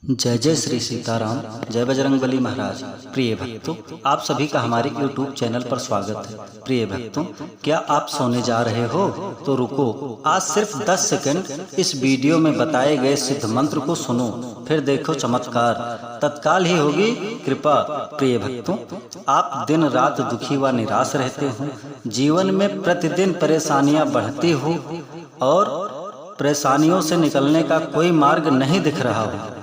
जय जय श्री सीताराम, जय बजरंगबली महाराज। प्रिय भक्तों, आप सभी का हमारे YouTube चैनल पर स्वागत है। प्रिय भक्तों, क्या आप सोने जा रहे हो? तो रुको, आज सिर्फ 10 सेकंड इस वीडियो में बताए गए सिद्ध मंत्र को सुनो, फिर देखो चमत्कार, तत्काल ही होगी कृपा। प्रिय भक्तों, आप दिन रात दुखी व निराश रहते हो, जीवन में प्रतिदिन परेशानियां बढ़ती हो और परेशानियों से निकलने का कोई मार्ग नहीं दिख रहा हो,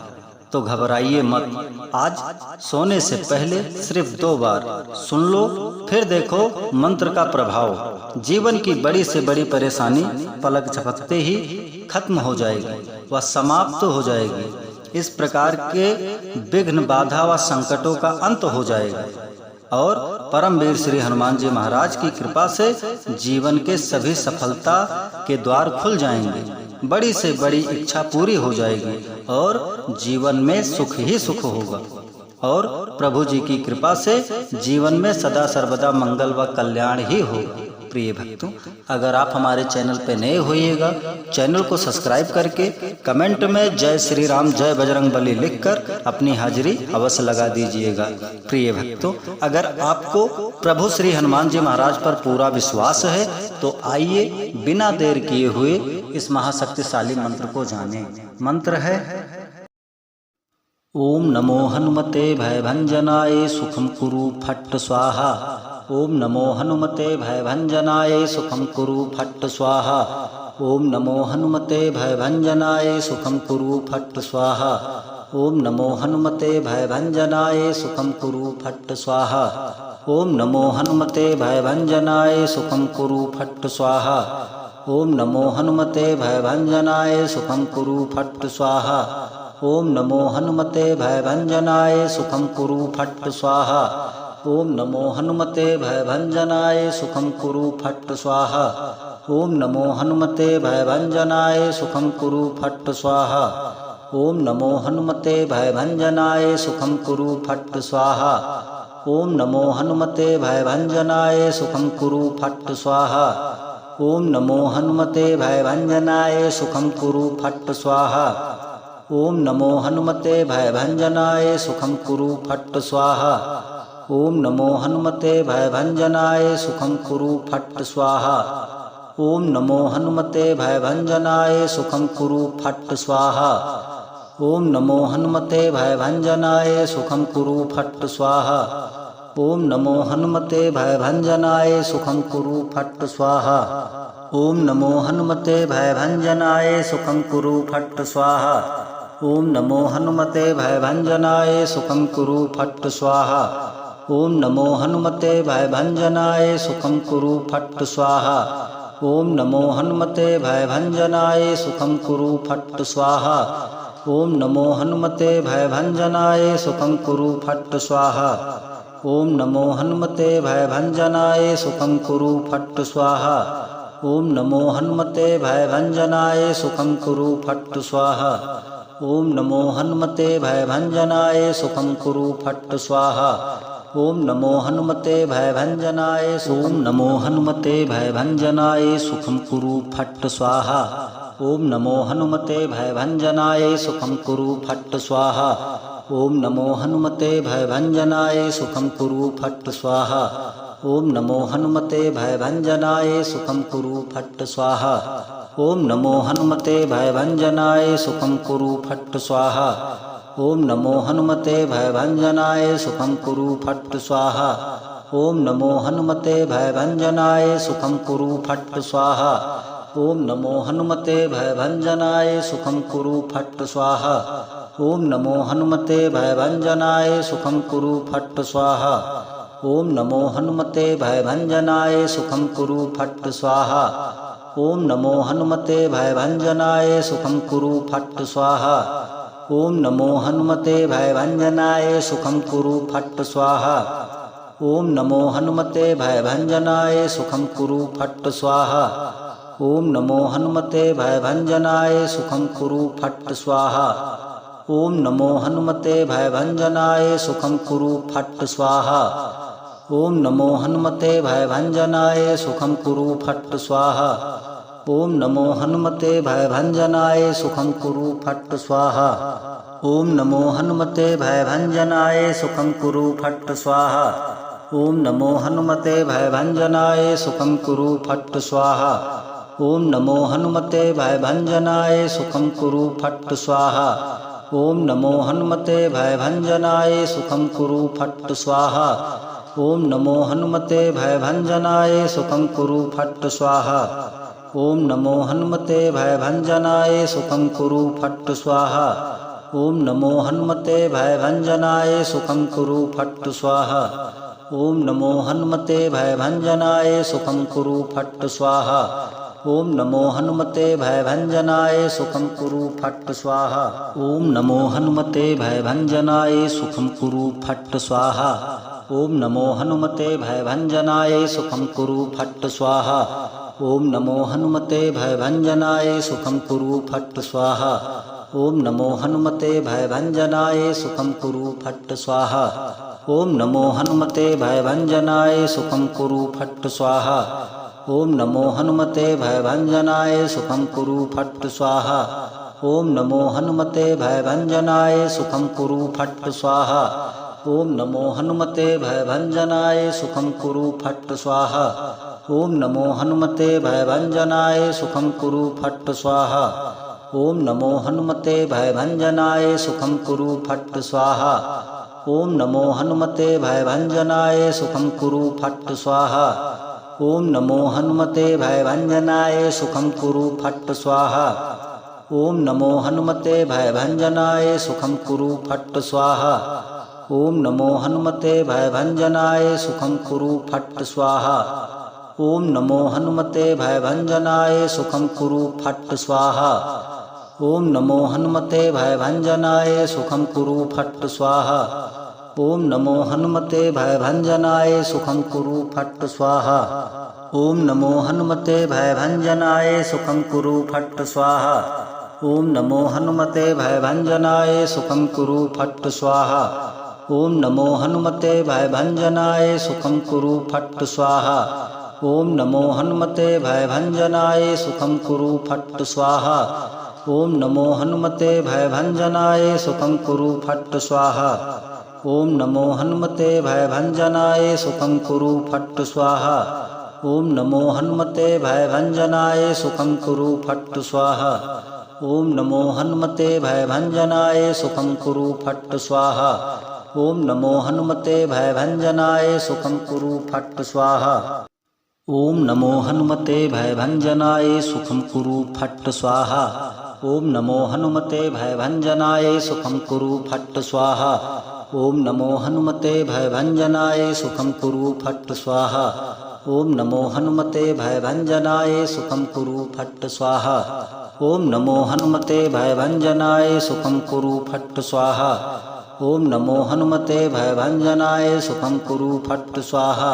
तो घबराइए मत। आज सोने से पहले सिर्फ 2 बार सुन लो, फिर देखो मंत्र का प्रभाव। जीवन की बड़ी से बड़ी परेशानी पलक झपकते ही खत्म हो जाएगी व समाप्त हो जाएगी। इस प्रकार के विघ्न, बाधा व संकटों का अंत हो जाएगा और परमवीर श्री हनुमान जी महाराज की कृपा से जीवन के सभी सफलता के द्वार खुल जाएंगे, बड़ी से बड़ी इच्छा पूरी हो जाएगी और जीवन में सुख ही सुख होगा और प्रभु जी की कृपा से जीवन में सदा सर्वदा मंगल व कल्याण ही होगा। प्रिय भक्तों, अगर आप हमारे चैनल पर नए होइएगा, चैनल को सब्सक्राइब करके कमेंट में जय श्री राम, जय बजरंगबली लिखकर अपनी हाजिरी अवश्य लगा दीजिएगा। प्रिय भक्तों, अगर आपको प्रभु श्री हनुमान जी महाराज पर पूरा विश्वास है तो आइए बिना देर किए हुए इस महाशक्तिशाली मंत्र को जानें। मंत्र है ओम नमो हनुमते भयभंजनाय सुखम कुरु फट्ट स्वाहा। ओम नमो हनुमते भयभंजनाय सुखम कुरु फट्ट स्वाहा। ओम नमो हनुमते भयभंजनाय सुखम कुरु फट्ट स्वाहा। ओम नमो हनुमते भयभंजनाय सुखम कुरु फट्ट स्वाहा। ओम नमो हनुमते भयभंजनाय सुखम कुरु फट्ट स्वाहा। ओम नमो हनुमते भयभंजनाय सुखम कुरु फट्ट स्वाहा। ओम नमो हनुमते भयभंजनाय सुखम कुरु फट्ट स्वाहा। ओम नमो हनुमते भयभंजनाय सुखम कुरु फट्ट स्वाहा। ओम नमो हनुमते भयभंजनाय सुखम कुरु फट्ट स्वाहा। ओम नमो हनुमते भयभंजनाय सुखम कुरु फट्ट स्वाहा। ओम नमो हनुमते भयभंजनाय सुखम कुरु फट्ट स्वाहा। ओम नमो हनुमते भयभंजनाय सुखम कुरु फट्ट स्वाहा। ओम नमो हनुमते भयभंजनाय सुखम कुरु फट्ट स्वाहा। ओम नमो हनुमते भयभंजनाय सुखम कुरु फट्ट स्वाहा। ओम नमो हनुमते भयभंजनाय सुखम कुरु फट्ट स्वाहा। ओम नमो हनुमते भयभंजनाय सुखम कुरु फट्ट स्वाहा। ओम नमो हनुमते भयभंजनाय सुखम कुरु फट्ट स्वाहा। ओम नमो हनुमते भयभंजनाय सुखम कुरु फट्ट स्वाहा। ओम नमो हनुमते भयभंजनाय सुखम कुरु फट्ट स्वाहा। ओम नमो हनुमते भयभंजनाय सुखम कुरु फट्ट स्वाहा। ओम नमो हनुमते भयभंजनाय सुखम कुरु फट्ट स्वाहा। ओम नमो हनुमते भयभंजनाय सुखम कुरु फट्ट स्वाहा। ओम नमो हनुमते भयभंजनाय सुखम कुरु फट्ट स्वाहा। ओम नमो हनुमते भयभंजनाय सुखम कुरु फट्ट स्वाहा। ओम नमो हनुमते भयभंजनाय सुखम कुरु फट्ट स्वाहा। ओम नमो हनुमते भयभंजनाय ओम नमो हनुमते भयभंजनाय सुखम कुरु फट्ट स्वाहा। ओम नमो हनुमते भयभंजनाय सुखम कुरु फट्ट स्वाहा। ओम नमो हनुमते भयभंजनाय सुखम कुरु फट्ट स्वाहा। ओम नमो हनुमते भयभंजनाय सुखम कुरु फट्ट स्वाहा। ओम नमो हनुमते भयभंजनाय सुखम कुरु फट्ट स्वाहा। ओम नमो हनुमते भयभंजनाय सुखम कुरु फट्ट स्वाहा। ओम नमो हनुमते भयभंजनाय सुखम कुरु फट्ट स्वाहा। ओम नमो हनुमते भयभंजनाय सुखम कुरु फट्ट स्वाहा। ओम नमो हनुमते भयभंजनाय सुखम कुरु फट्ट स्वाहा। ओम नमो हनुमते भयभंजनाय सुखम कुरु फट्ट स्वाहा। ओम नमो हनुमते भयभंजनाय सुखम कुरु फट्ट स्वाहा। ओम नमो हनुमते भयभंजनाय सुखम कुरु फट्ट स्वाहा। ओम नमो हनुमते भयभंजनाय सुखम कुरु फट्ट स्वाहा। ओम नमो हनुमते भयभंजनाय सुखम कुरु फट्ट स्वाहा। ओम नमो हनुमते भयभंजनाय सुखम कुरु फट्ट स्वाहा। ओम नमो हनुमते भयभंजनाय सुखम कुरु फट्ट स्वाहा। ओम नमो हनुमते भयभंजनाय सुखम कुरु फट्ट स्वाहा। ओम नमो हनुमते भयभंजनाय सुखं कुरु फट् स्वाहा। ओम नमो हनुमते भयभंजनाय सुखं कुरु फट् स्वाहा। ओम नमो हनुमते भयभंजनाय सुखं कुरु फट् स्वाहा। ओम नमो हनुमते भयभंजनाय सुखं कुरु फट् स्वाहा। ओम नमो हनुमते भयभंजनाय सुखं कुरु फट् स्वाहा। ओम नमो हनुमते भयभंजनाय सुखं कुरु फट् स्वाहा। ओम नमो हनुमते भयभंजनाय सुखं कुरु फट् स्वाहा। ओम नमो हनुमते भयभंजनाय सुखं कुरु फट् स्वाहा। ओम नमो हनुमते भयभंजनाय सुखं कुरु फट् स्वाहा। ओम नमो हनुमते भयभंजनाय सुखं कुरु फट् स्वाहा। ओम नमो हनुमते भयभंजनाय सुखं कुरु फट् स्वाहा। ओम नमो हनुमते भयभंजनाय सुखं कुरु फट् स्वाहा। ओम नमो हनुमते भयभंजनाय सुखं कुरु फट् स्वाहा। ओम नमो हनुमते भयभंजनाय सुखं कुरु फट् स्वाहा। ओम नमो हनुमते भयभंजनाय सुखं कुरु फट् स्वाहा। ओम नमो हनुमते भयभंजनाय सुखं कुरु फट् स्वाहा। ओम नमो हनुमते भयभंजनाय सुखं कुरु फट् स्वाहा। ओम नमो हनुमते भयभंजनाय सुखं कुरु फट् स्वाहा। ओम नमो हनुमते भयभंजनाय सुखं कुरु फट् स्वाहा। ओम नमो हनुमते भयभंजनाय सुखं कुरु फट् स्वाहा। ओम नमो हनुमते भयभंजनाय सुखं कुरु फट् स्वाहा। ओम नमो हनुमते भयभंजनाय सुखं कुरु फट् स्वाहा। ओम नमो हनुमते भयभंजनाय सुखं कुरु फट् स्वाहा। ओम नमो हनुमते भयभंजनाय सुखं कुरु फट् स्वाहा। ओम नमो हनुमते भयभंजनाय सुखं कुरु फट् स्वाहा। ओम नमो हनुमते भयभंजनाय सुखं कुरु फट् स्वाहा। ओम नमो हनुमते भयभंजनाय सुखं कुरु फट् स्वाहा। ओम नमो हनुमते भयभंजनाय सुखं कुरु फट् स्वाहा। ओम नमो हनुमते भयभंजनाय सुखं कुरु फट् स्वाहा। ओम नमो हनुमते भयभंजनाय सुखं कुरु फट् स्वाहा। ओम नमो हनुमते भयभंजनाय सुखं कुरु फट् स्वाहा। ओम नमो हनुमते भयभंजनाय सुखं कुरु फट् स्वाहा। ओम नमो हनुमते भयभंजनाय सुखं कुरु फट् स्वाहा। ओम नमो हनुमते भयभंजनाय सुखं कुरु फट् स्वाहा। ओम नमो हनुमते भयभंजनाय सुखं कुरु फट् स्वाहा। ओम नमो हनुमते भयभंजनाय सुखं कुरु फट् स्वाहा। ओम नमो हनुमते भयभंजनाय सुखं कुरु फट् स्वाहा। ओम नमो हनुमते भयभंजनाय सुखं कुरु फट् स्वाहा। ओम नमो हनुमते भयभंजनाय सुखं कुरु फट् स्वाहा। ओम नमो हनुमते भयभंजनाय सुखं कुरु फट् स्वाहा। ओम नमो हनुमते भयभंजनाय सुखं कुरु फट् स्वाहा। ओम नमो हनुमते भयभंजनाय सुखं कुरु फट् स्वाहा।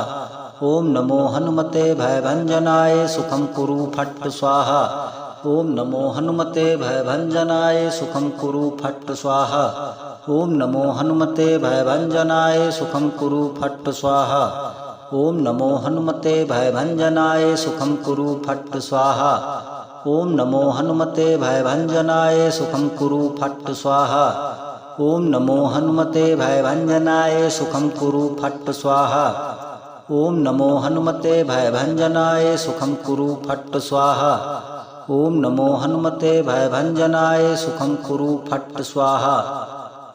ओम नमो हनुमते भयभंजनाय सुखं कुरु फट् स्वाहा। ओम नमो हनुमते भयभंजनाय सुखं कुरु फट् स्वाहा। ओम नमो हनुमते भयभंजनाय सुखं कुरु फट् स्वाहा। ओम नमो हनुमते भयभंजनाय सुखं कुरु फट् स्वाहा। ओम नमो हनुमते भयभंजनाय सुखं कुरु फट् स्वाहा। ओम नमो हनुमते भयभंजनाय सुखं कुरु फट् स्वाहा। ओम नमो हनुमते भयभंजनाय सुखं कुरु फट् स्वाहा।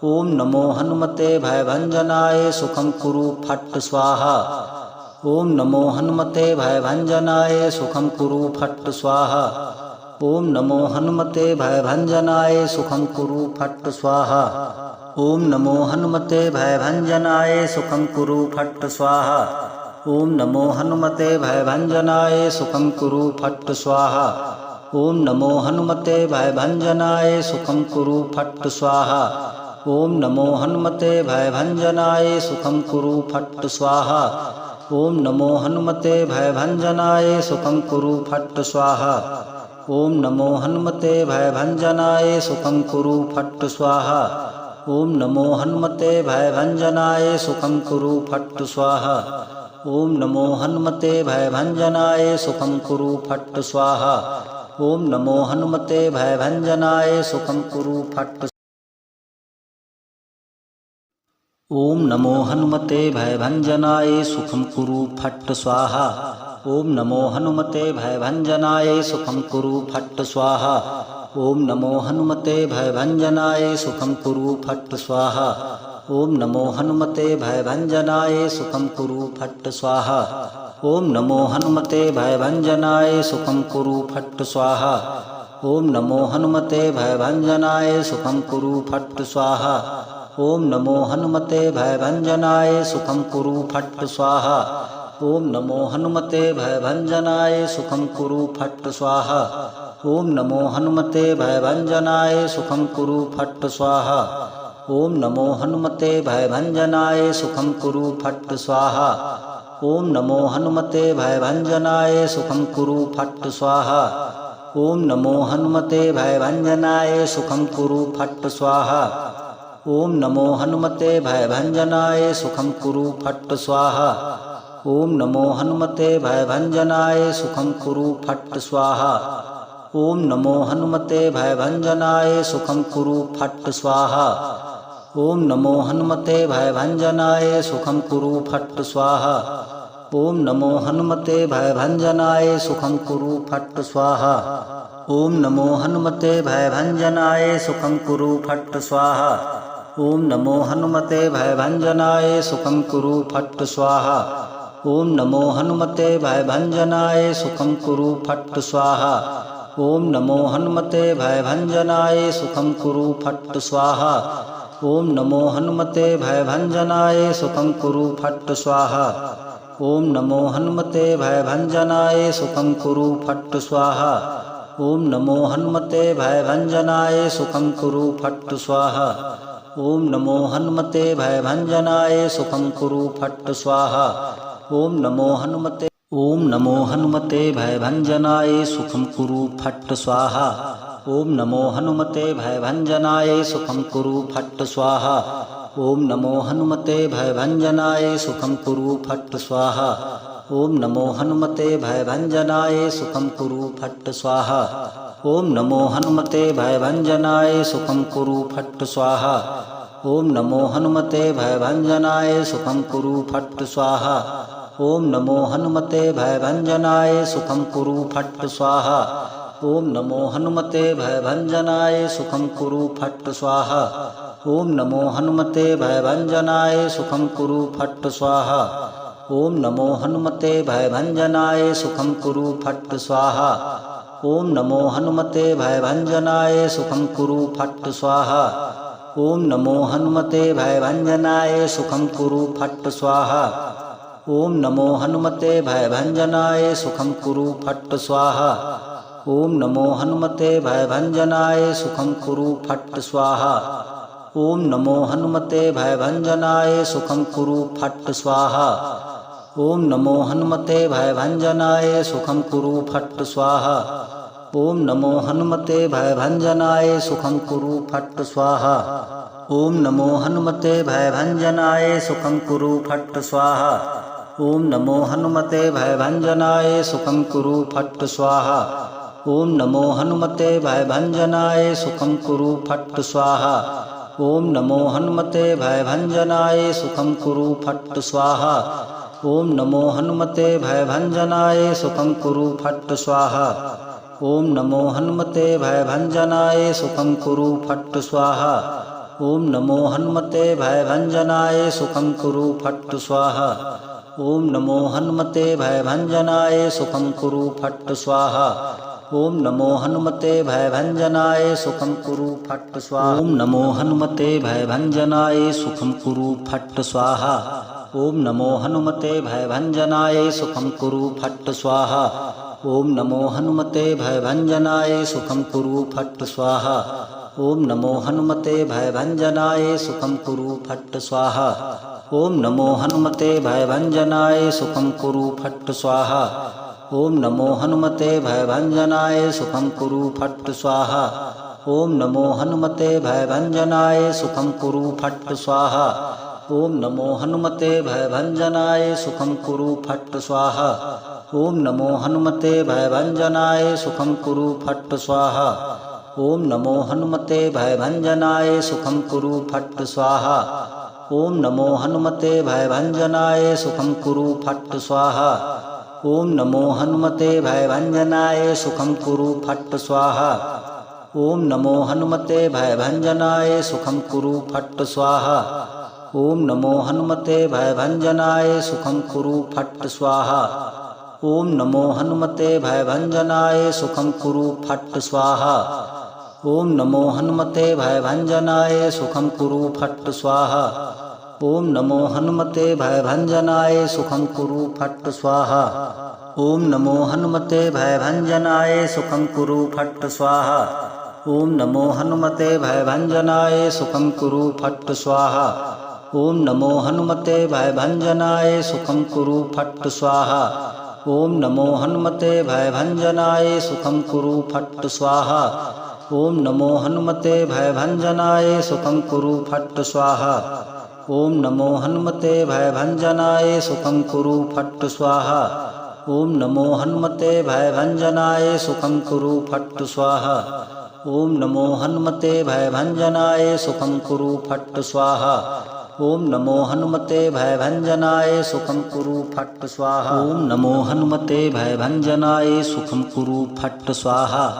ओम नमो हनुमते भयभंजनाय सुखं कुरु फट् स्वाहा। ओम नमो हनुमते भयभंजनाय सुखं कुरु फट् स्वाहा। ओम नमो हनुमते भयभंजनाय सुखं कुरु फट् स्वाहा। ओम नमो हनुमते भयभंजनाय सुखं कुरु फट् स्वाहा। ओम नमो हनुमते भयभंजनाय सुखं कुरु फट् स्वाहा। ओम नमो हनुमते भयभंजनाय सुखं कुरु फट् स्वाहा। ओम नमो हनुमते भयभंजनाय सुखं कुरु फट् स्वाहा। ओम नमो हनुमते भयभंजनाय सुखं कुरु फट् स्वाहा। ओम नमो हनुमते भयभंजनाय सुखं कुरु फट् स्वाहा। ओम नमो हनुमते भयभंजनाय सुखं कुरु फट् स्वाहा। ओम नमो हनुमते भयभंजनाय सुखं कुरु फट् स्वाहा। ओम नमो हनुमते भयभंजनाय सुखं कुरु फट् ओम नमो हनुमते भयभंजनाय सुखं कुरु फट् स्वाहा। ओम नमो हनुमते भयभंजनाय सुखं कुरु फट् स्वाहा। ओम नमो हनुमते भयभंजनाय सुखं कुरु फट् स्वाहा। ओम नमो हनुमते भयभंजनाय सुखं कुरु फट् स्वाहा। ओम नमो हनुमते भयभंजनाय सुखं कुरु फट् स्वाहा। ओम नमो हनुमते भयभंजनाय सुखं कुरु फट् स्वाहा। ओम नमो हनुमते भयभंजनाय सुखं कुरु फट् स्वाहा। ओम नमो हनुमते भयभंजनाय सुखं कुरु फट् स्वाहा। ओम नमो हनुमते भयभंजनाय सुखं कुरु फट् स्वाहा। ओम नमो हनुमते भयभंजनाय सुखं कुरु फट् स्वाहा। ओम नमो हनुमते भयभंजनाय सुखं कुरु फट् स्वाहा। ओम नमो हनुमते भयभंजनाय सुखं कुरु फट् स्वाहा। ओम नमो हनुमते भयभंजनाय सुखं कुरु फट् स्वाहा। ओम नमो हनुमते भयभंजनाय सुखं कुरु फट् स्वाहा। ओम नमो हनुमते भयभंजनाय सुखं कुरु फट् स्वाहा। ओम नमो हनुमते भयभंजनाय सुखं कुरु फट् स्वाहा। ओम नमो हनुमते भयभंजनाय सुखं कुरु फट् स्वाहा। ओम नमो हनुमते भयभंजनाय सुखं कुरु फट् स्वाहा। ओम नमो हनुमते भयभंजनाय सुखं कुरु फट् स्वाहा। ओम नमो हनुमते भयभंजनाय सुखं कुरु फट् स्वाहा। ओम नमो हनुमते भयभंजनाय सुखं कुरु फट् स्वाहा। ओम नमो हनुमते भयभंजनाय सुखं कुरु फट् स्वाहा। ओम नमो हनुमते भयभंजनाय सुखं कुरु फट् स्वाहा। ओम नमो हनुमते भयभंजनाय सुखं कुरु फट् स्वाहा। ओम नमो हनुमते भयभंजनाय सुखं कुरु फट् स्वाहा। ओम नमो हनुमते भयभंजनाय सुखं कुरु फट् स्वाहा। ओम नमो हनुमते भयभंजनाय सुखं कुरु फट् स्वाहा। ओम नमो हनुमते भयभंजनाय सुखं कुरु फट् स्वाहा। ओम नमो हनुमते भयभंजनाय सुखं कुरु फट् स्वाहा। ओम नमो हनुमते भयभंजनाय सुखं कुरु फट् स्वाहा। ओम नमो हनुमते भयभंजनाय सुखं कुरु फट् स्वाहा। ओम नमो हनुमते भयभंजनाय सुखं कुरु फट् स्वाहा। ओम नमो हनुमते भयभंजनाय सुखं कुरु फट् स्वाहा। ओम नमो हनुमते भयभंजनाय सुखं कुरु फट् स्वाहा। ओम नमो हनुमते भयभंजनाय सुखं कुरु फट् स्वाहा। ओम नमो हनुमते भयभंजनाय सुखं कुरु फट् स्वाहा। ओम नमो हनुमते भयभंजनाय सुखं कुरु फट् स्वाहा। ओम नमो हनुमते भयभंजनाय सुखं कुरु फट् स्वाहा। ओम नमो हनुमते भयभंजनाय सुखं कुरु फट् स्वाहा। ओम नमो हनुमते भयभंजनाय सुखं कुरु फट् स्वाहा। ओम नमो हनुमते भयभंजनाय सुखं कुरु फट् स्वाहा। ओम नमो हनुमते भयभंजनाय सुखं कुरु फट् स्वाहा। ओम नमो हनुमते भयभंजनाय सुखं कुरु फट् स्वाहा। ओम नमो हनुमते भयभंजनाय सुखं कुरु फट् स्वाहा। ओम नमो हनुमते भयभंजनाय सुखं कुरु फट् स्वाहा। ओम नमो हनुमते भयभंजनाय सुखं कुरु फट् स्वाहा। ओम नमो हनुमते भयभंजनाय सुखं कुरु फट् स्वाहा। ओम नमो हनुमते भयभंजनाय सुखं कुरु फट् स्वाहा। ओम नमो हनुमते भयभंजनाय सुखं कुरु फट् स्वाहा। ओम नमो हनुमते भयभंजनाय सुखं कुरु फट् स्वाहा। ओम नमो हनुमते भयभंजनाय सुखं कुरु फट् स्वाहा। ओम नमो हनुमते भयभंजनाय सुखं कुरु फट् स्वाहा। ओम नमो हनुमते भयभंजनाय सुखं कुरु फट् स्वाहा। ओम नमो हनुमते भयभंजनाय सुखं कुरु फट् स्वाहा। ओम नमो हनुमते भयभंजनाय सुखं कुरु फट् स्वाहा। ओम नमो हनुमते भयभंजनाय सुखं कुरु फट् स्वाहा। ओम नमो हनुमते भयभंजनाय सुखं कुरु फट् स्वाहा। ओम नमो हनुमते भयभंजनाय सुखं कुरु फट् स्वाहा। ओम नमो हनुमते भयभंजनाय सुखं कुरु फट् स्वाहा। ओम नमो हनुमते भयभंजनाय सुखं कुरु फट् स्वाहा। ओम नमो हनुमते भयभंजनाय सुखं कुरु फट् स्वाहा। ओम नमो हनुमते भयभंजनाय सुखं कुरु फट् स्वाहा। ओम नमो हनुमते भयभंजनाय सुखं कुरु फट् स्वाहा। ओम नमो हनुमते भयभंजनाय सुखं कुरु फट् स्वाहा। ओम नमो हनुमते भयभंजनाय सुखं कुरु फट् स्वाहा। ओम नमो हनुमते भयभंजनाय सुखं कुरु फट् स्वाहा। ओम नमो हनुमते भयभंजनाय सुखं कुरु फट् स्वाहा। ओम नमो हनुमते भयभंजनाय सुखं कुरु फट् स्वाहा। ओम नमो हनुमते भयभंजनाय सुखं कुरु फट् स्वाहा। ओम नमो हनुमते भयभंजनाय सुखं कुरु फट् स्वाहा। ओम नमो हनुमते भयभंजनाय सुखं कुरु फट् स्वाहा। ओम नमो हनुमते भयभंजनाय सुखं कुरु फट् स्वाहा। ओम नमो हनुमते भयभंजनाय सुखं कुरु फट् स्वाहा। ओम नमो हनुमते भयभंजनाय सुखं कुरु फट् स्वाहा। ओम नमो हनुमते भयभंजनाय सुखं कुरु फट् स्वाहा। ओम नमो हनुमते भयभंजनाय सुखं कुरु फट् स्वाहा। ओम नमो हनुमते भयभंजनाय सुखं कुरु फट् स्वाहा। ओम नमो हनुमते भयभंजनाय सुखं कुरु फट् स्वाहा।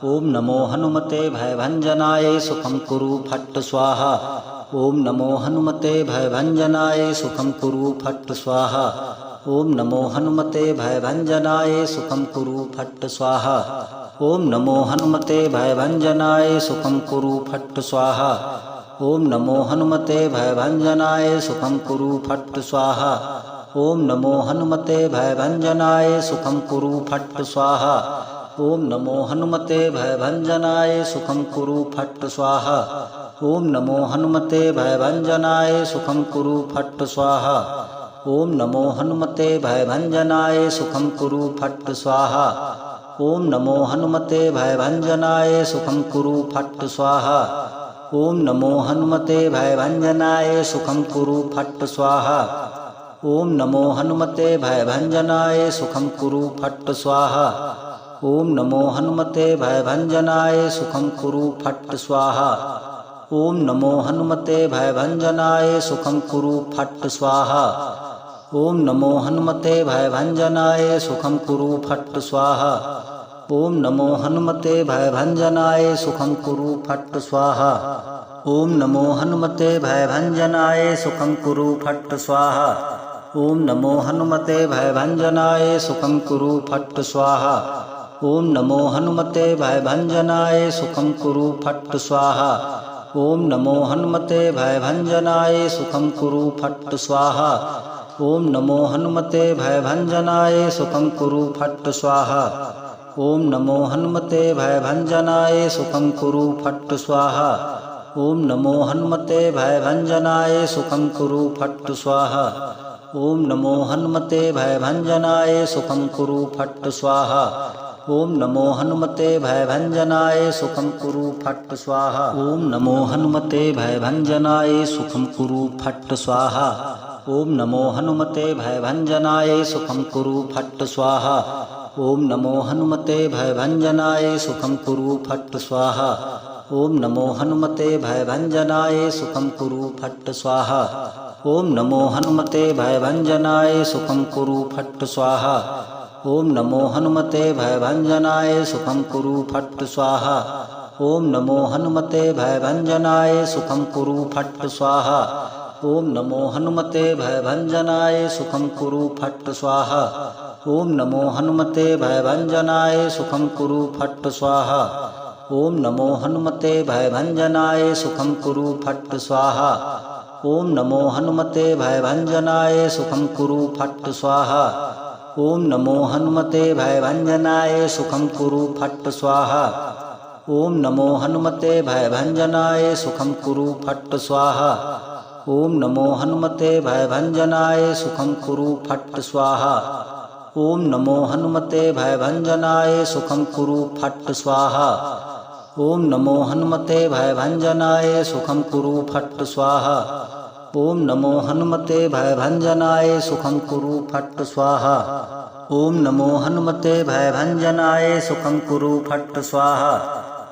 ओम नमो हनुमते भयभंजनाय सुखं कुरु फट् स्वाहा। ओम नमो हनुमते भयभंजनाय सुखं कुरु फट् स्वाहा। ओम नमो हनुमते भयभंजनाय सुखं कुरु फट् स्वाहा। ओम नमो हनुमते भयभंजनाय सुखं कुरु फट् स्वाहा। ओम नमो हनुमते भयभंजनाय सुखं कुरु फट् स्वाहा। ओम नमो हनुमते भयभंजनाय सुखं कुरु फट् स्वाहा। ओम नमो हनुमते भयभंजनाय सुखं कुरु फट् स्वाहा। ओम नमो हनुमते भयभंजनाय सुखं कुरु फट् स्वाहा। ओम नमो हनुमते भयभंजनाय सुखं कुरु फट् स्वाहा। ओम नमो हनुमते भयभंजनाय सुखं कुरु फट् स्वाहा। ओम नमो हनुमते भयभंजनाय सुखं कुरु फट् स्वाहा। ओम नमो हनुमते भयभंजनाय सुखं कुरु फट् स्वाहा। ओम नमो हनुमते भयभंजनाय सुखं कुरु फट् स्वाहा। ओम नमो हनुमते भयभंजनाय सुखं कुरु फट् स्वाहा। ओम नमो हनुमते भयभंजनाय सुखं कुरु फट् स्वाहा। ओम नमो हनुमते भयभंजनाय सुखं कुरु फट् स्वाहा। ओम नमो हनुमते भयभंजनाय सुखं कुरु फट् स्वाहा। ओम नमो हनुमते भयभंजनाय सुखं कुरु फट् स्वाहा। ओम नमो हनुमते भयभंजनाय सुखं कुरु फट् स्वाहा। ओम नमो हनुमते भयभंजनाय सुखं कुरु फट् स्वाहा। ओम नमो हनुमते भयभंजनाय सुखं कुरु फट् स्वाहा। ओम नमो हनुमते भयभंजनाय सुखं कुरु फट् स्वाहा। ओम नमो हनुमते भयभंजनाय सुखं कुरु फट् स्वाहा। ओम नमो हनुमते भयभंजनाय सुखं कुरु फट् स्वाहा। ओम नमो हनुमते भयभंजनाय सुखं कुरु फट् स्वाहा। ओम नमो हनुमते भयभंजनाय सुखं कुरु फट् स्वाहा। ओम नमो हनुमते भयभंजनाय सुखं कुरु फट् स्वाहा। ओम नमो हनुमते भयभंजनाय सुखं कुरु फट् स्वाहा। ओम नमो हनुमते भयभंजनाय सुखं कुरु फट् स्वाहा। ओम नमो हनुमते भयभंजनाय सुखं कुरु फट् स्वाहा। ओम नमो हनुमते भयभंजनाय सुखं कुरु फट् स्वाहा। ओम नमो हनुमते भयभंजनाय सुखं कुरु फट् स्वाहा। ओम नमो हनुमते भयभंजनाय सुखं कुरु फट् स्वाहा। ओम नमो हनुमते भयभंजनाय सुखं कुरु फट् स्वाहा। ओम नमो हनुमते भयभंजनाय सुखं कुरु फट् स्वाहा। ओम नमो हनुमते भयभंजनाय सुखं कुरु फट् स्वाहा। ओम नमो हनुमते भयभंजनाय सुखं कुरु फट् स्वाहा। ओम नमो हनुमते भयभंजनाय सुखं कुरु फट् स्वाहा। ओम नमो हनुमते भयभंजनाय सुखं कुरु फट् स्वाहा। ओम नमो हनुमते भयभंजनाय सुखं कुरु फट् स्वाहा। ओम नमो हनुमते भयभंजनाय सुखं कुरु फट् स्वाहा। ओम नमो हनुमते भयभंजनाय सुखं कुरु फट् स्वाहा। ओम नमो हनुमते भयभंजनाय सुखं कुरु फट् स्वाहा।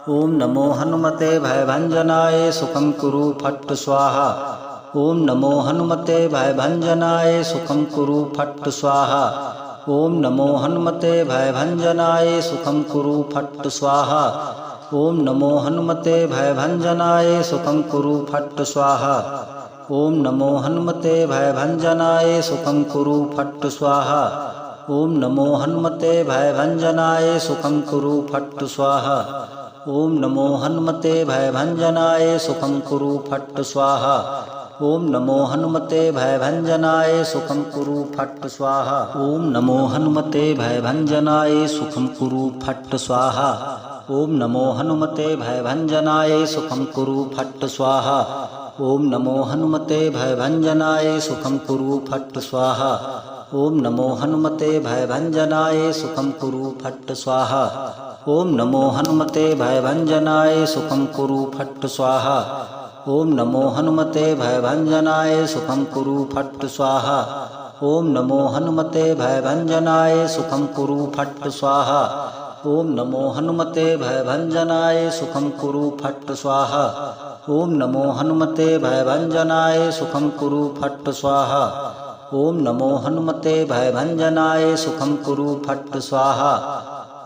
ओम नमो हनुमते भयभंजनाय सुखं कुरु फट् स्वाहा। ओम नमो हनुमते भयभंजनाय सुखं कुरु फट् स्वाहा। ओम नमो हनुमते भयभंजनाय सुखं कुरु फट् स्वाहा। ओम नमो हनुमते भयभंजनाय सुखं कुरु फट् स्वाहा। ओम नमो हनुमते भयभंजनाय सुखं कुरु फट् स्वाहा। ओम नमो हनुमते भयभंजनाय सुखं कुरु फट् स्वाहा। ओम नमो हनुमते भयभंजनाय सुखं कुरु फट् स्वाहा। ओम नमो हनुमते भयभंजनाय सुखं कुरु फट् स्वाहा। ओम नमो हनुमते भयभंजनाय सुखं कुरु फट् स्वाहा। ओम नमो हनुमते भयभंजनाय सुखं कुरु फट् स्वाहा। ओम नमो हनुमते भयभंजनाय सुखं कुरु फट् स्वाहा। ओम नमो हनुमते भयभंजनाय सुखं कुरु फट् स्वाहा। ओम नमो हनुमते भयभंजनाय सुखं कुरु फट् स्वाहा। ओम नमो हनुमते भयभंजनाय सुखं कुरु फट् स्वाहा। ओम नमो हनुमते भयभंजनाय सुखं कुरु फट् स्वाहा। ओम नमो हनुमते भयभंजनाय सुखं कुरु फट् स्वाहा। ओम नमो हनुमते भयभंजनाय सुखं कुरु फट् स्वाहा। ओम नमो हनुमते भयभंजनाय सुखं कुरु फट् स्वाहा।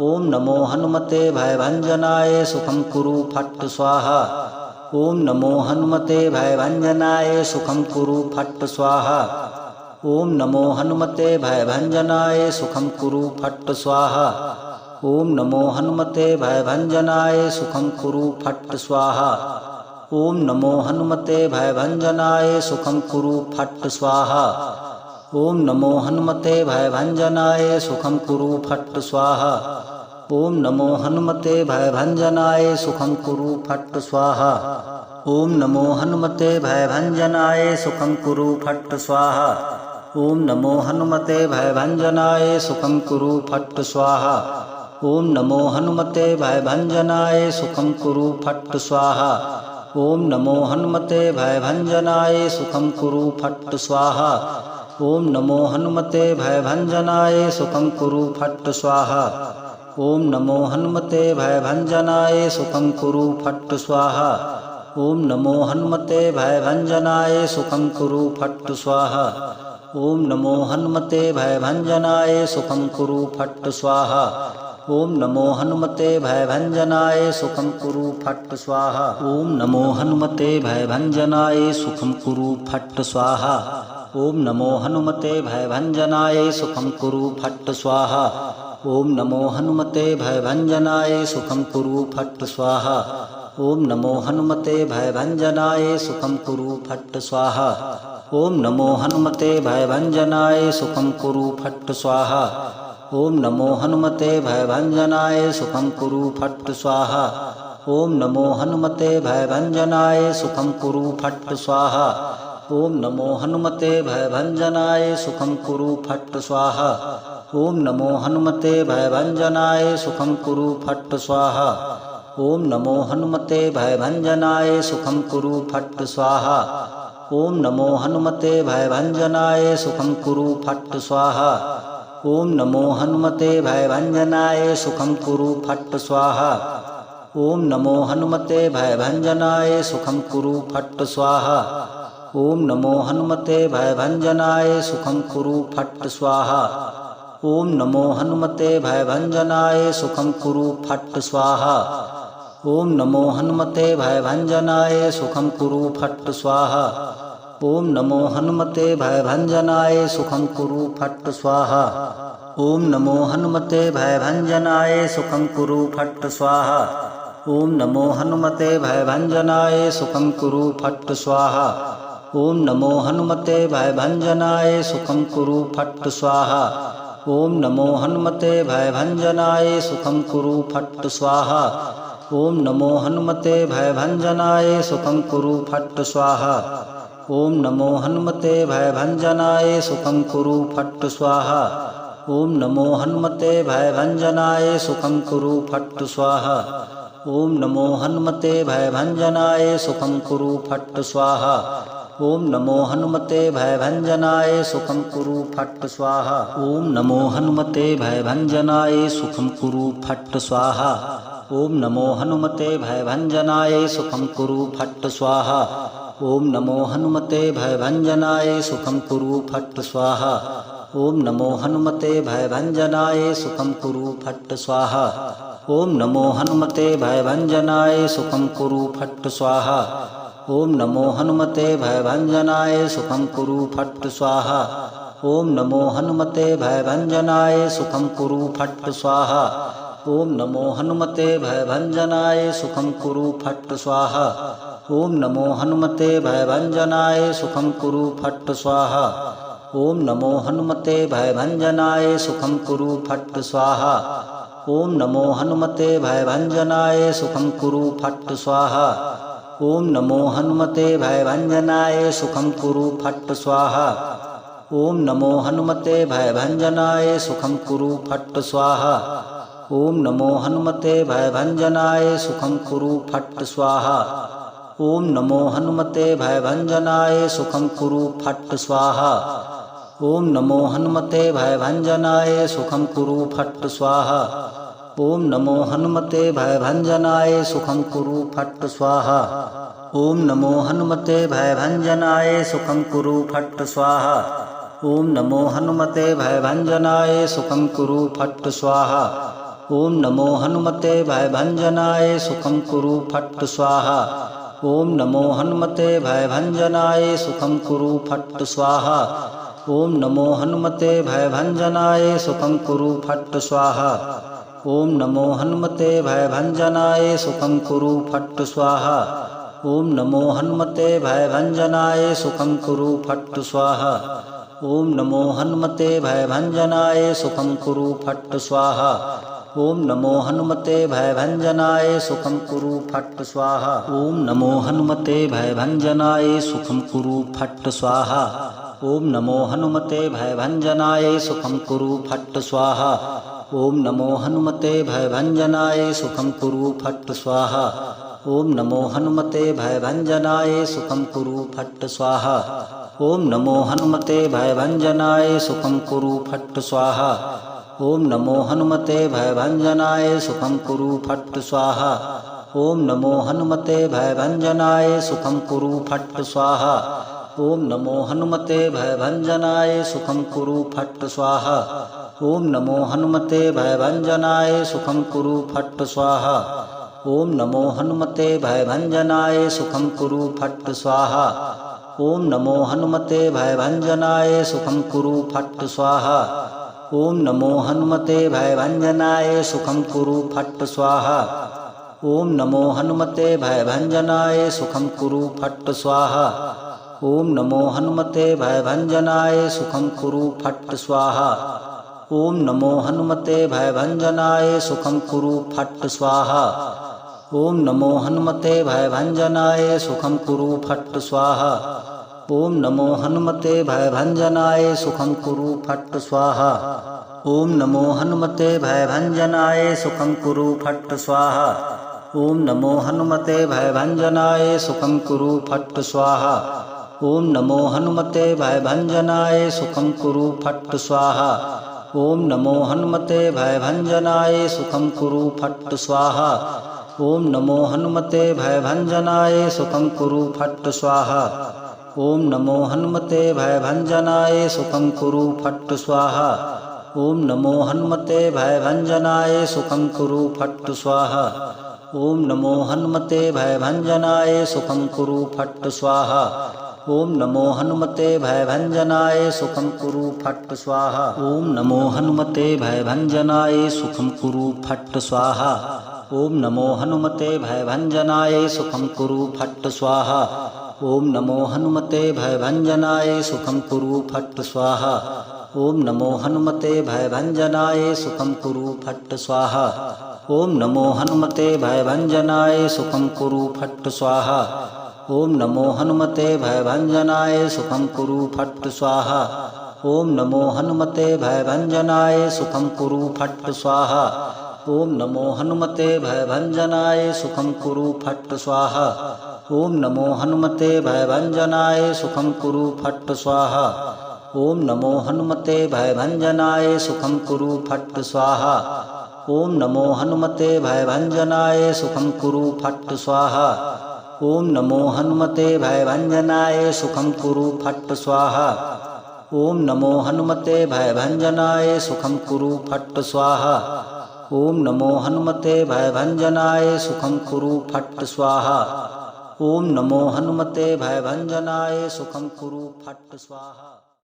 ओम नमो हनुमते भयभंजनाय सुखं कुरु फट् स्वाहा। ओम नमो हनुमते भयभंजनाय सुखं कुरु फट् स्वाहा। ओम नमो हनुमते भयभंजनाय सुखं कुरु फट् स्वाहा। ओम नमो हनुमते भयभंजनाय सुखं कुरु फट् स्वाहा। ओम नमो हनुमते भयभंजनाय सुखं कुरु फट् स्वाहा। ओम नमो हनुमते भयभंजनाय सुखं कुरु फट् स्वाहा। ओम नमो हनुमते भयभंजनाय सुखं कुरु फट् स्वाहा। ओम नमो हनुमते भयभंजनाय सुखं कुरु फट् स्वाहा। ओम नमो हनुमते भयभंजनाय सुखं कुरु फट् स्वाहा। ओम नमो हनुमते भयभंजनाय सुखं कुरु फट् स्वाहा। ओम नमो हनुमते भयभंजनाय सुखं कुरु फट् स्वाहा। ओम नमो हनुमते भयभंजनाय सुखं कुरु फट् स्वाहा। ओम नमो हनुमते भयभंजनाय सुखं कुरु फट् स्वाहा। ओम नमो हनुमते भयभंजनाय सुखं कुरु फट् स्वाहा। ओम नमो हनुमते भयभंजनाय सुखं कुरु फट् स्वाहा। ओम नमो हनुमते भयभंजनाय सुखं कुरु फट् स्वाहा। ओम नमो हनुमते भयभंजनाय सुखं कुरु फट् स्वाहा। ओम नमो हनुमते भयभंजनाय सुखं कुरु फट् स्वाहा। ओम नमो हनुमते भयभंजनाय सुखं कुरु फट् स्वाहा। ओम नमो हनुमते भयभंजनाय सुखं कुरु फट् स्वाहा। ओम नमो हनुमते भयभंजनाय सुखं कुरु फट् स्वाहा। ओम नमो हनुमते भयभंजनाय सुखं कुरु फट् स्वाहा। ओम नमो हनुमते भयभंजनाय सुखं कुरु फट् स्वाहा। ओम नमो हनुमते भयभंजनाय सुखं कुरु फट् स्वाहा। ओम नमो हनुमते भयभंजनाय सुखं कुरु फट् स्वाहा। ओम नमो हनुमते भयभंजनाय सुखं कुरु फट् स्वाहा। ओम नमो हनुमते भयभंजनाय सुखं कुरु फट् स्वाहा। ओम नमो हनुमते भयभंजनाय सुखं कुरु फट् स्वाहा। ओम नमो हनुमते भयभंजनाय सुखं कुरु फट् स्वाहा। ओम नमो हनुमते भयभंजनाय सुखं कुरु फट् स्वाहा। ओम नमो हनुमते भयभंजनाय सुखं कुरु फट् स्वाहा। ओम नमो हनुमते भयभंजनाय सुखं कुरु फट् स्वाहा। ओम नमो हनुमते भयभंजनाय सुखं कुरु फट् स्वाहा। ओम नमो हनुमते भयभंजनाय सुखं कुरु फट् स्वाहा। ओम नमो हनुमते भयभंजनाय सुखं कुरु फट् स्वाहा। ओम नमो हनुमते भयभंजनाय सुखं कुरु फट् स्वाहा। ओम नमो हनुमते भयभंजनाय सुखं कुरु फट् स्वाहा। ओम नमो हनुमते भयभंजनाय सुखं कुरु फट् स्वाहा। ओम नमो हनुमते भयभंजनाय सुखं कुरु फट् स्वाहा। ओम नमो हनुमते भयभंजनाय सुखं कुरु फट् स्वाहा। ओम नमो हनुमते भयभंजनाय सुखं कुरु फट् स्वाहा। ओम नमो हनुमते भयभंजनाय सुखं कुरु फट् स्वाहा। ओम नमो हनुमते भयभंजनाय सुखं कुरु फट् स्वाहा। ओम नमो हनुमते भयभंजनाय सुखं कुरु फट् स्वाहा। ओम नमो हनुमते भयभंजनाय सुखं कुरु फट् स्वाहा। ओम नमो हनुमते भयभंजनाय सुखं कुरु फट् स्वाहा। ओम नमो हनुमते भयभंजनाय सुखं कुरु फट् स्वाहा। ओम नमो हनुमते भयभंजनाय सुखं कुरु फट् स्वाहा। ओम नमो हनुमते भयभंजनाय सुखं कुरु फट् स्वाहा। ओम नमो हनुमते भयभंजनाय सुखं कुरु फट् स्वाहा। ओम नमो हनुमते भयभंजनाय सुखं कुरु फट् स्वाहा। ओम नमो हनुमते भयभंजनाय सुखं कुरु फट् स्वाहा। ओम नमो हनुमते भयभंजनाय सुखं कुरु फट् स्वाहा। ओम नमो हनुमते भयभंजनाय सुखं कुरु फट् स्वाहा। ओम नमो हनुमते भयभंजनाय सुखं कुरु फट् स्वाहा। ओम नमो हनुमते भयभंजनाय सुखं कुरु फट् स्वाहा। ओम नमो हनुमते भयभंजनाय सुखं कुरु फट् स्वाहा। ओम नमो हनुमते भयभंजनाय सुखं कुरु फट् स्वाहा। ओम नमो हनुमते भयभंजनाय सुखं कुरु फट् स्वाहा। ओम नमो हनुमते भयभंजनाय सुखं कुरु फट् स्वाहा। ओम नमो हनुमते भयभंजनाय सुखं कुरु फट् स्वाहा। ओम नमो हनुमते भयभंजनाय सुखं कुरु फट् स्वाहा। ओम नमो हनुमते भयभंजनाय सुखं कुरु फट् स्वाहा। ओम नमो हनुमते भयभंजनाय सुखं कुरु फट् स्वाहा। ओम नमो हनुमते भयभंजनाय सुखं कुरु फट् स्वाहा। ओम नमो हनुमते भयभंजनाय सुखं कुरु फट् स्वाहा। ओम नमो हनुमते भयभंजनाय सुखं कुरु फट् स्वाहा। ओम नमो हनुमते भयभंजनाय सुखं कुरु फट् स्वाहा। ओम नमो हनुमते भयभंजनाय सुखं कुरु फट् स्वाहा। ओम नमो हनुमते भयभंजनाय सुखं कुरु फट् स्वाहा। ओम नमो हनुमते भयभंजनाय सुखं कुरु फट् स्वाहा। ओम नमो हनुमते भयभंजनाय सुखं कुरु फट् स्वाहा। ओम नमो हनुमते भयभंजनाय सुखं कुरु फट् स्वाहा। ओम नमो हनुमते भयभंजनाय सुखं कुरु फट् स्वाहा। ओम नमो हनुमते भयभंजनाय सुखं कुरु फट् स्वाहा। ओम नमो हनुमते भयभंजनाय सुखं कुरु फट् स्वाहा। ओम नमो हनुमते भयभंजनाय सुखं कुरु फट् स्वाहा। ओम नमो हनुमते भयभंजनाय सुखं कुरु फट् स्वाहा। ओम नमो हनुमते भयभंजनाय सुखं कुरु फट् स्वाहा। ओम नमो हनुमते भयभंजनाय सुखं कुरु फट् स्वाहा। ओम नमो हनुमते भयभंजनाय सुखं कुरु फट् स्वाहा। ओम नमो हनुमते भयभंजनाय सुखं कुरु फट् स्वाहा। ओम नमो हनुमते भयभंजनाय सुखं कुरु फट् स्वाहा। ओम नमो हनुमते भयभंजनाय सुखं कुरु फट् स्वाहा। ओम नमो हनुमते भयभंजनाय सुखं कुरु फट् स्वाहा। ओम नमो हनुमते भयभंजनाय सुखं कुरु फट् स्वाहा। ओम नमो हनुमते भयभंजनाय सुखं कुरु फट् स्वाहा। ओम नमो हनुमते भयभंजनाय सुखं कुरु फट् स्वाहा। ओम नमो हनुमते भयभंजनाय सुखं कुरु फट् स्वाहा। ओम नमो हनुमते भयभंजनाय सुखं कुरु फट् स्वाहा। ओम नमो हनुमते भयभंजनाय सुखं कुरु फट् स्वाहा। ओम नमो हनुमते भयभंजनाय सुखं कुरु फट् स्वाहा। ओम नमो हनुमते भयभंजनाय सुखं कुरु फट् स्वाहा। ओम नमो हनुमते भयभंजनाय सुखं कुरु फट् स्वाहा। ओम नमो हनुमते भयभंजनाय सुखं कुरु फट् स्वाहा। ओम नमो हनुमते भयभंजनाय सुखं कुरु फट् स्वाहा। ओम नमो हनुमते भयभंजनाय सुखं कुरु फट् स्वाहा। ओम नमो हनुमते भयभंजनाय सुखं कुरु फट् स्वाहा। ओम नमो हनुमते भयभंजनाय सुखं कुरु फट् स्वाहा। ओम नमो हनुमते भयभंजनाय सुखं कुरु फट् स्वाहा। ओम नमो हनुमते भयभंजनाय सुखं कुरु फट् स्वाहा। ओम नमो हनुमते भयभंजनाय सुखं कुरु फट् स्वाहा। ओम नमो हनुमते भयभंजनाय सुखं कुरु फट् स्वाहा। ओम नमो हनुमते भयभंजनाय सुखं कुरु फट् स्वाहा। ओम नमो हनुमते भयभंजनाय सुखं कुरु फट् स्वाहा। ओम नमो हनुमते भयभंजनाय सुखं कुरु फट् स्वाहा। ओम नमो हनुमते भयभंजनाय सुखं कुरु फट् स्वाहा। ओम नमो हनुमते भयभंजनाय सुखं कुरु फट् स्वाहा। ओम नमो हनुमते भयभंजनाय सुखं कुरु फट् स्वाहा।